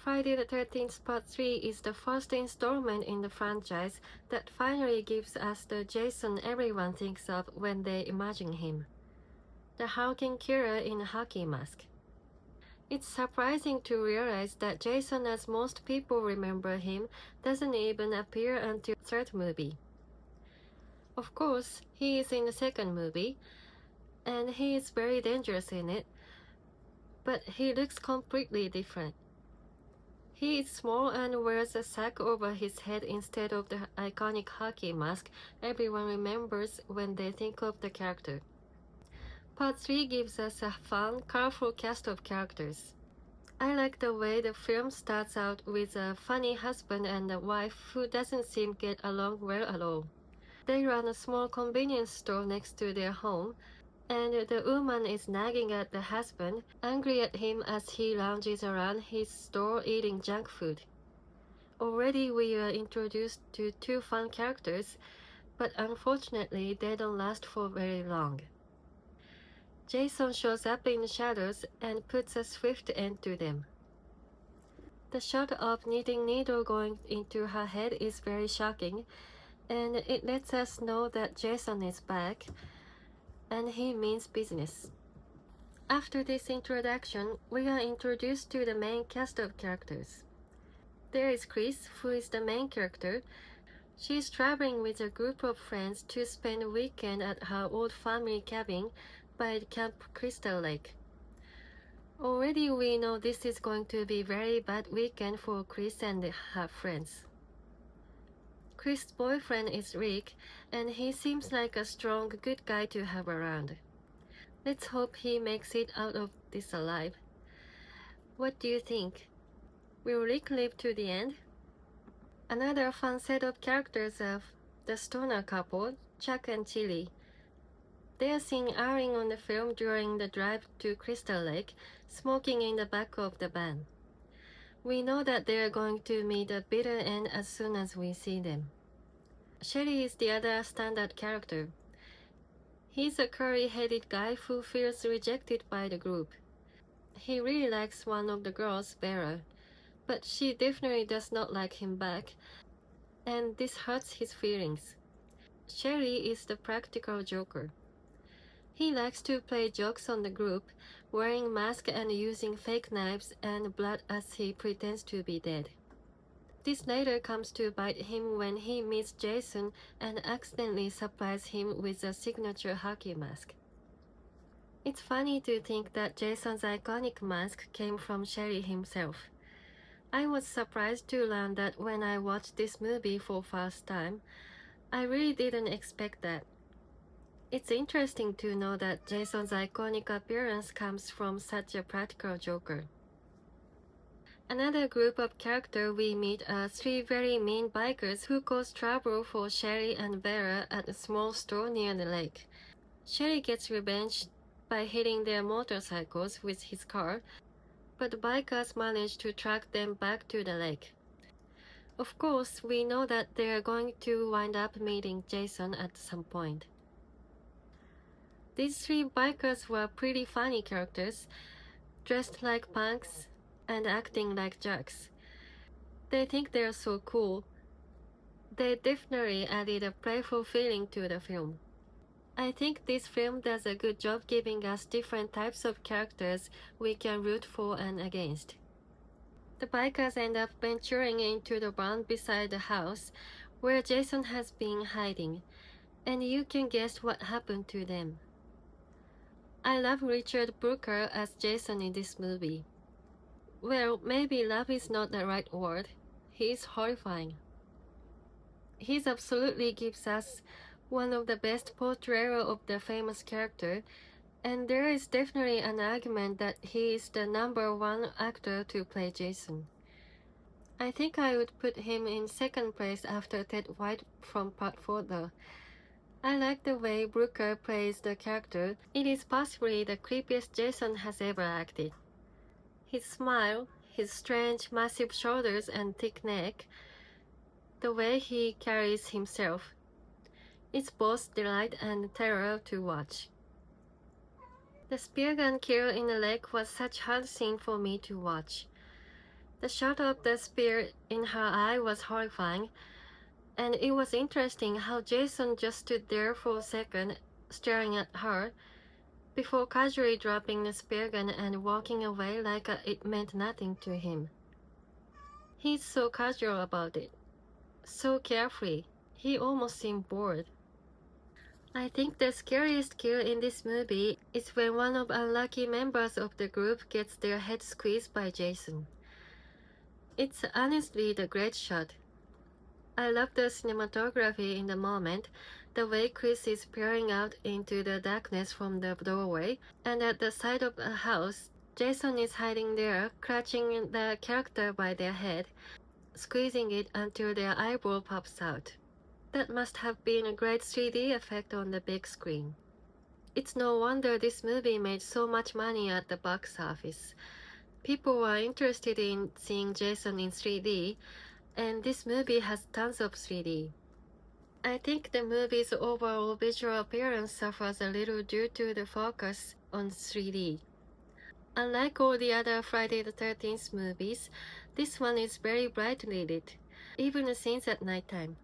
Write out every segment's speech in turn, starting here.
Friday the 13th Part 3 is the first installment in the franchise that finally gives us the Jason everyone thinks of when they imagine him. The hulking killer in a hockey mask. It's surprising to realize that Jason, as most people remember him, doesn't even appear until the third movie. Of course, he is in the second movie, and he is very dangerous in it, but he looks completely different. He is small and wears a sack over his head instead of the iconic hockey mask everyone remembers when they think of the character. Part 3 gives us a fun, colorful cast of characters. I like the way the film starts out with a funny husband and a wife who doesn't seem to get along well at all. They run a small convenience store next to their home, and the woman is nagging at the husband, angry at him as he lounges around his store eating junk food. Already we are introduced to two fun characters, but unfortunately they don't last for very long. Jason shows up in the shadows and puts a swift end to them. The shot of knitting needle going into her head is very shocking, and it lets us know that Jason is back, and he means business. After this introduction, we are introduced to the main cast of characters. There is Chris, who is the main character. She is traveling with a group of friends to spend a weekend at her old family cabin by Camp Crystal Lake. Already we know this is going to be a very bad weekend for Chris and her friends. Chris' boyfriend is Rick, and he seems like a strong, good guy to have around. Let's hope he makes it out of this alive. What do you think? Will Rick live to the end? Another fun set of characters of the stoner couple, Chuck and Chili. They are seen eyeing on the film during the drive to Crystal Lake, smoking in the back of the van. We know that they are going to meet a bitter end as soon as we see them. Sherry is the other standard character. He's a curly-headed guy who feels rejected by the group. He really likes one of the girls, Vera, but she definitely does not like him back, and this hurts his feelings. Sherry is the practical joker. He likes to play jokes on the group, wearing masks and using fake knives and blood as he pretends to be dead. This later comes to bite him when he meets Jason and accidentally supplies him with a signature hockey mask. It's funny to think that Jason's iconic mask came from Sherry himself. I was surprised to learn that when I watched this movie for the first time. I really didn't expect that. It's interesting to know that Jason's iconic appearance comes from such a practical joker. Another group of characters we meet are three very mean bikers who cause trouble for Sherry and Vera at a small store near the lake. Sherry gets revenge by hitting their motorcycles with his car, but the bikers manage to track them back to the lake. Of course, we know that they are going to wind up meeting Jason at some point. These three bikers were pretty funny characters, dressed like punks and acting like jocks. They think they're so cool. They definitely added a playful feeling to the film. I think this film does a good job giving us different types of characters we can root for and against. The bikers end up venturing into the barn beside the house where Jason has been hiding, and you can guess what happened to them. I love Richard Brooker as Jason in this movie. Well, maybe love is not the right word. He is horrifying. He absolutely gives us one of the best portrayals of the famous character, and there is definitely an argument that he is the #1 actor to play Jason. I think I would put him in second place after Ted White from Part 4 though. I like the way Brooker plays the character. It is possibly the creepiest Jason has ever acted. His smile, his strange massive shoulders and thick neck, the way he carries himself. It's both delight and terror to watch. The spear gun kill in the lake was such a hard scene for me to watch. The shot of the spear in her eye was horrifying, and it was interesting how Jason just stood there for a second, staring at her, before casually dropping the spear gun and walking away like it meant nothing to him. He's so casual about it, so carefree. He almost seemed bored. I think the scariest kill in this movie is when one of the unlucky members of the group gets their head squeezed by Jason. It's honestly the great shot. I love the cinematography in the moment, the way Chris is peering out into the darkness from the doorway, and at the side of the house, Jason is hiding there, clutching the character by their head, squeezing it until their eyeball pops out. That must have been a great 3D effect on the big screen. It's no wonder this movie made so much money at the box office. People were interested in seeing Jason in 3D, and this movie has tons of 3D. I think the movie's overall visual appearance suffers a little due to the focus on 3D. Unlike all the other Friday the 13th movies, this one is very brightly lit, even the scenes at nighttime.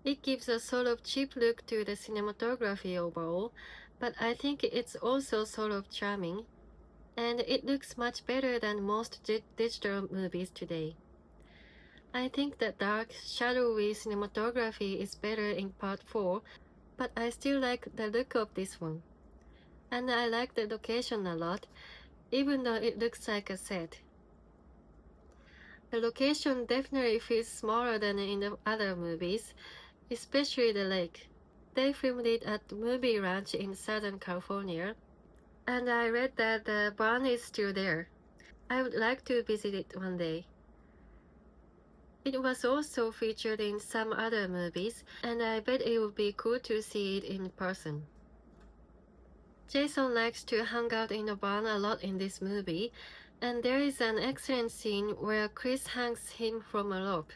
It gives a sort of cheap look to the cinematography overall, but I think it's also sort of charming, and it looks much better than most digital movies today. I think the dark, shadowy cinematography is better in part 4, but I still like the look of this one. And I like the location a lot, even though it looks like a set. The location definitely feels smaller than in the other movies, especially the lake. They filmed it at the movie ranch in Southern California, and I read that the barn is still there. I would like to visit it one day. It was also featured in some other movies, and I bet it would be cool to see it in person. Jason likes to hang out in the barn a lot in this movie, and there is an excellent scene where Chris hangs him from a rope.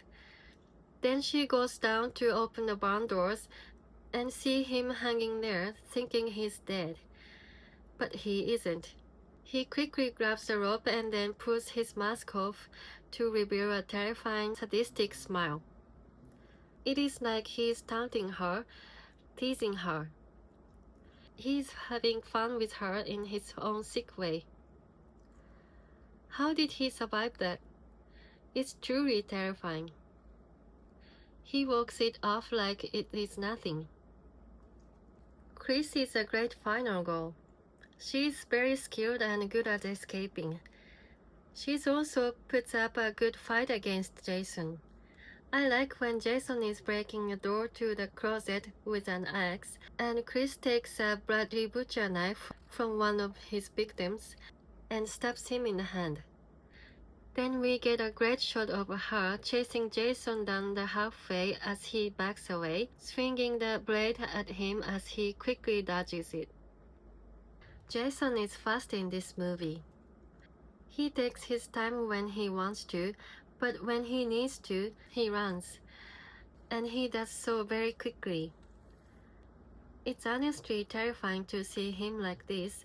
Then she goes down to open the barn doors and see him hanging there, thinking he's dead. But he isn't. He quickly grabs the rope and then pulls his mask off to reveal a terrifying, sadistic smile. It is like he's taunting her, teasing her. He's having fun with her in his own sick way. How did he survive that? It's truly terrifying. He walks it off like it is nothing. Chris is a great final goal. She is very skilled and good at escaping. She also puts up a good fight against Jason. I like when Jason is breaking a door to the closet with an axe, and Chris takes a bloody butcher knife from one of his victims and stabs him in the hand. Then we get a great shot of her chasing Jason down the halfway as he backs away, swinging the blade at him as he quickly dodges it. Jason is fast in this movie. He takes his time when he wants to, but when he needs to, he runs. And he does so very quickly. It's honestly terrifying to see him like this,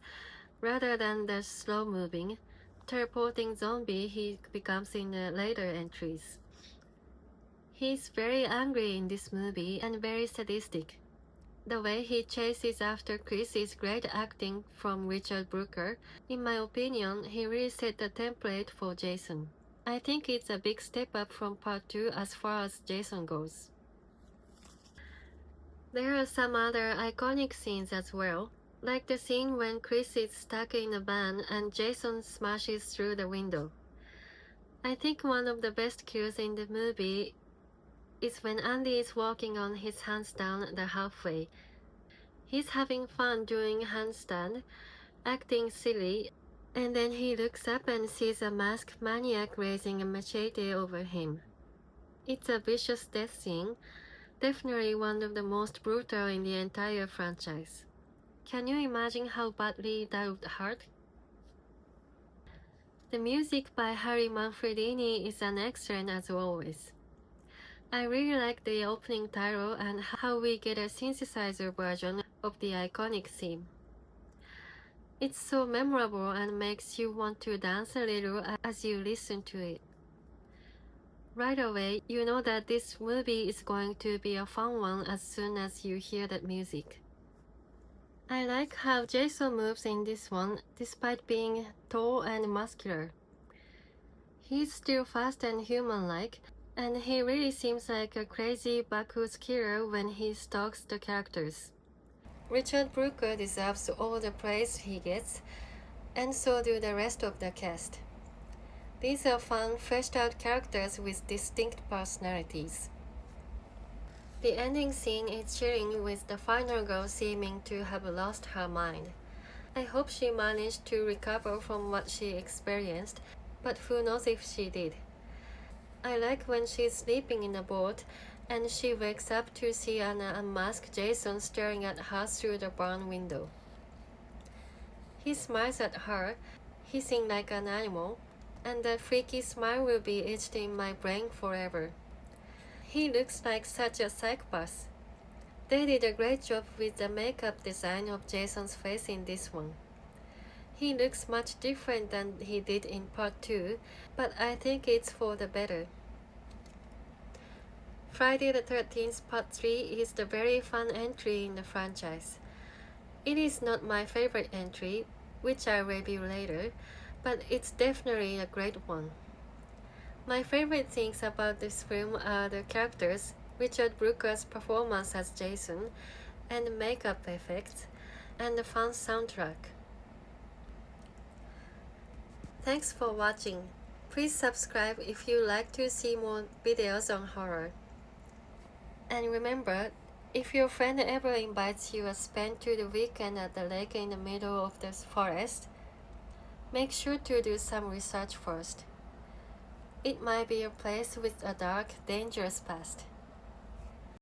rather than the slow-moving, teleporting zombie he becomes in the later entries. He's very angry in this movie and very sadistic. The way he chases after Chris is great acting from Richard Brooker. In my opinion, he really set the template for Jason. I think it's a big step up from part 2 as far as Jason goes. There are some other iconic scenes as well, like the scene when Chris is stuck in a van and Jason smashes through the window. I think one of the best kills in the movie is when Andy is walking on his hands down the halfway. He's having fun doing handstand, acting silly, and then he looks up and sees a masked maniac raising a machete over him. It's a vicious death scene, definitely one of the most brutal in the entire franchise. Can you imagine how badly that would hurt? The music by Harry Manfredini is an excellent as always. I really like the opening title and how we get a synthesizer version of the iconic theme. It's so memorable and makes you want to dance a little as you listen to it. Right away, you know that this movie is going to be a fun one as soon as you hear that music. I like how Jason moves in this one, despite being tall and muscular. He's still fast and human-like, and he really seems like a crazy backwoods killer when he stalks the characters. Richard Brooker deserves all the praise he gets, and so do the rest of the cast. These are fun, fleshed-out characters with distinct personalities. The ending scene is chilling with the final girl seeming to have lost her mind. I hope she managed to recover from what she experienced, but who knows if she did. I like when she's sleeping in a boat and she wakes up to see an unmasked Jason staring at her through the barn window. He smiles at her, hissing like an animal, and that freaky smile will be etched in my brain forever. He looks like such a psychopath. They did a great job with the makeup design of Jason's face in this one. He looks much different than he did in part 2, but I think it's for the better. Friday the 13th Part 3 is the very fun entry in the franchise. It is not my favorite entry, which I'll review later, but it's definitely a great one. My favorite things about this film are the characters, Richard Brooker's performance as Jason, and the makeup effects, and the fun soundtrack. Thanks for watching. Please subscribe if you like to see more videos on horror. And remember, if your friend ever invites you to spend the weekend at the lake in the middle of the forest, make sure to do some research first. It might be a place with a dark, dangerous past.